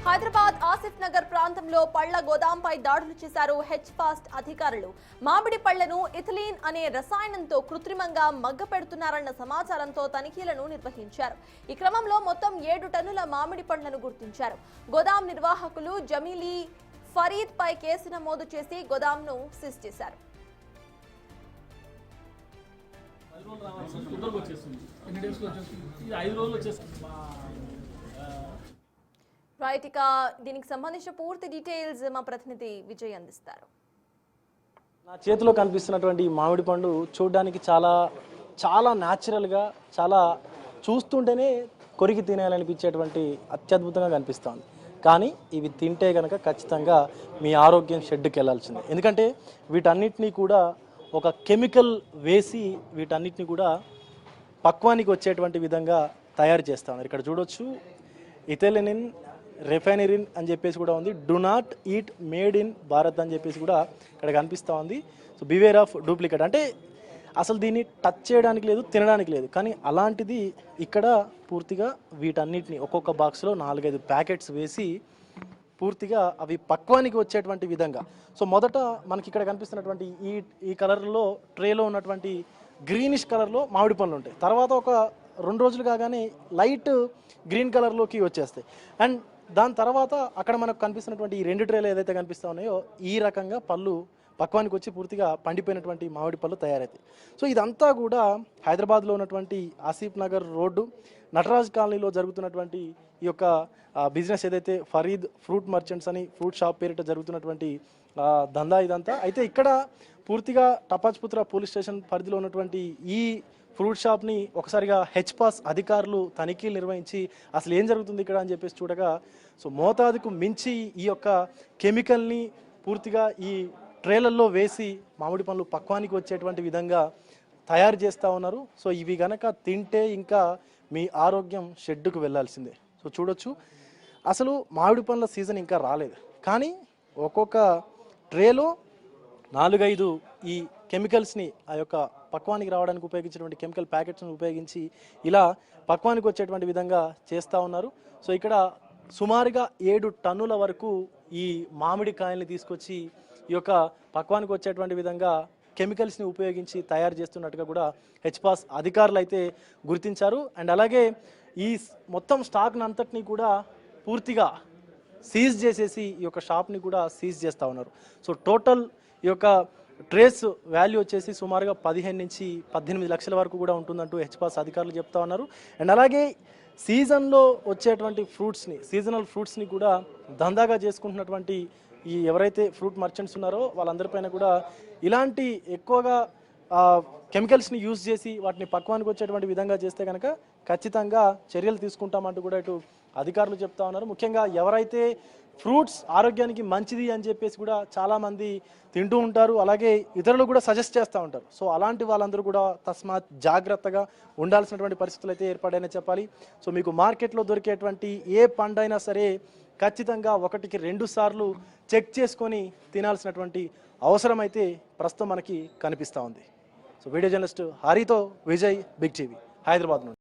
హైదరాబాద్ ఆసిఫ్ నగర్ ప్రాంతంలో పళ్ల గోదాంపై దాడులు చేశారు హెచ్ఫాస్ట్ అధికారులు. మామిడి పళ్లను ఇథిలీన్ అనే రసాయనంతో కృత్రిమంగా మగ్గపెడుతున్నారన్న సమాచారంతో తనిఖీలను నిర్వహించారు. ఈ క్రమంలో మొత్తం 7 టన్నుల మామిడి పళ్లను గుర్తించారు. గోదాం నిర్వాహకులు జమీలీ ఫరీద్ పై కేసు నమోదు చేసి గోదాంను సీజ్ చేశారు. రైట్, ఇక దీనికి సంబంధించిన పూర్తి డీటెయిల్స్ మా ప్రతినిధి విజయ్ అందిస్తారు. నా చేతిలో కనిపిస్తున్నటువంటి మామిడి పండు చూడడానికి చాలా చాలా న్యాచురల్గా, చాలా చూస్తుంటేనే కొరికి తినేయాలనిపించేటువంటి అత్యద్భుతంగా కనిపిస్తుంది. కానీ ఇవి తింటే కనుక ఖచ్చితంగా మీ ఆరోగ్యం షెడ్డుకి వెళ్ళాల్సిందే. ఎందుకంటే వీటన్నిటినీ కూడా ఒక కెమికల్ వేసి వీటన్నిటిని కూడా పక్వానికి వచ్చేటువంటి విధంగా తయారు చేస్తూ ఉన్నారు. ఇక్కడ చూడొచ్చు ఇథిలిన్ రిఫైనరిన్ అని చెప్పేసి కూడా ఉంది. Do not eat made in Bharat అని చెప్పేసి కూడా ఇక్కడ కనిపిస్తూ ఉంది. సో బివేర్ ఆఫ్ డూప్లికేట్ అంటే అసలు దీన్ని టచ్ చేయడానికి లేదు, తినడానికి లేదు. కానీ అలాంటిది ఇక్కడ పూర్తిగా వీటన్నిటిని ఒక్కొక్క బాక్స్లో 4-5 ప్యాకెట్స్ వేసి పూర్తిగా అవి పక్వానికి వచ్చేటువంటి విధంగా. సో మొదట మనకి ఇక్కడ కనిపిస్తున్నటువంటి ఈ కలర్లో ట్రేలో ఉన్నటువంటి గ్రీనిష్ కలర్లో మామిడి పండ్లు ఉంటాయి. తర్వాత ఒక 2 రోజులు కాగానే లైట్ గ్రీన్ కలర్లోకి వచ్చేస్తాయి. అండ్ దాని తర్వాత అక్కడ మనకు కనిపిస్తున్నటువంటి ఈ 2 ట్రేలు ఏదైతే కనిపిస్తూ ఉన్నాయో ఈ రకంగా పళ్ళు పక్వానికి వచ్చి పూర్తిగా పండిపోయినటువంటి మామిడి పళ్ళు తయారవుతాయి. సో ఇదంతా కూడా హైదరాబాద్లో ఉన్నటువంటి ఆసిఫ్ నగర్ రోడ్డు నటరాజ్ కాలనీలో జరుగుతున్నటువంటి ఈ యొక్క బిజినెస్ ఏదైతే ఫరీద్ ఫ్రూట్ మర్చెంట్స్ అని ఫ్రూట్ షాప్ పేరిట జరుగుతున్నటువంటి దందా ఇదంతా. అయితే ఇక్కడ పూర్తిగా టపాజ్పుత్ర పోలీస్ స్టేషన్ పరిధిలో ఉన్నటువంటి ఈ ఫ్రూట్ షాప్ని ఒకసారిగా హెచ్పాస్ అధికారులు తనిఖీలు నిర్వహించి అసలు ఏం జరుగుతుంది ఇక్కడ అని చెప్పేసి చూడగా సో మోతాదుకు మించి ఈ యొక్క కెమికల్ని పూర్తిగా ఈ ట్రేలల్లో వేసి మామిడి పండ్లు పక్వానికి వచ్చేటువంటి విధంగా తయారు చేస్తూ ఉన్నారు. సో ఇవి గనక తింటే ఇంకా మీ ఆరోగ్యం షెడ్డుకు వెళ్ళాల్సిందే. సో చూడొచ్చు అసలు మామిడి పండ్ల సీజన్ ఇంకా రాలేదు, కానీ ఒక్కొక్క ట్రేలో 4-5 ఈ కెమికల్స్ని ఆ యొక్క పక్వానికి రావడానికి ఉపయోగించినటువంటి కెమికల్ ప్యాకెట్స్ని ఉపయోగించి ఇలా పక్వానికి వచ్చేటువంటి విధంగా చేస్తూ ఉన్నారు. సో ఇక్కడ సుమారుగా 7 టన్నుల వరకు ఈ మామిడి కాయల్ని తీసుకొచ్చి ఈ యొక్క పక్వానికి వచ్చేటువంటి విధంగా కెమికల్స్ని ఉపయోగించి తయారు చేస్తున్నట్టుగా కూడా హెచ్పాస్ అధికారులు అయితే గుర్తించారు. అండ్ అలాగే ఈ మొత్తం స్టాక్ని అంతటినీ కూడా పూర్తిగా సీజ్ చేసేసి ఈ యొక్క షాప్ని కూడా సీజ్ చేస్తూ ఉన్నారు. సో టోటల్ ఈ యొక్క ట్రేస్ వాల్యూ వచ్చేసి సుమారుగా 15 నుంచి 18 లక్షల వరకు కూడా ఉంటుందంటూ హెచ్పాస్ అధికారులు చెప్తా ఉన్నారు. అండ్ అలాగే సీజన్లో వచ్చేటువంటి ఫ్రూట్స్ని, సీజనల్ ఫ్రూట్స్ని కూడా దందాగా చేసుకుంటున్నటువంటి ఈ ఎవరైతే ఫ్రూట్ మర్చెంట్స్ ఉన్నారో వాళ్ళందరిపైన కూడా ఇలాంటి ఎక్కువగా కెమికల్స్ని యూజ్ చేసి వాటిని పక్వానికి వచ్చేటువంటి విధంగా చేస్తే కనుక ఖచ్చితంగా చర్యలు తీసుకుంటామంటూ కూడా ఇటు అధికారులు చెప్తా ఉన్నారు. ముఖ్యంగా ఎవరైతే ఫ్రూట్స్ ఆరోగ్యానికి మంచిది అని చెప్పేసి కూడా చాలామంది తింటూ ఉంటారు, అలాగే ఇతరులు కూడా సజెస్ట్ చేస్తూ ఉంటారు. సో అలాంటి వాళ్ళందరూ కూడా తస్మాత్ జాగ్రత్తగా ఉండాల్సినటువంటి పరిస్థితులు అయితే ఏర్పడాయని చెప్పాలి. సో మీకు మార్కెట్లో దొరికేటువంటి ఏ పండైనా సరే ఖచ్చితంగా 1-2 సార్లు చెక్ చేసుకొని తినాల్సినటువంటి అవసరం అయితే ప్రస్తుతం మనకి కనిపిస్తూ ఉంది. సో వీడియో జర్నలిస్ట్ హరితో విజయ్, బిగ్ టీవీ, హైదరాబాద్ నుండి.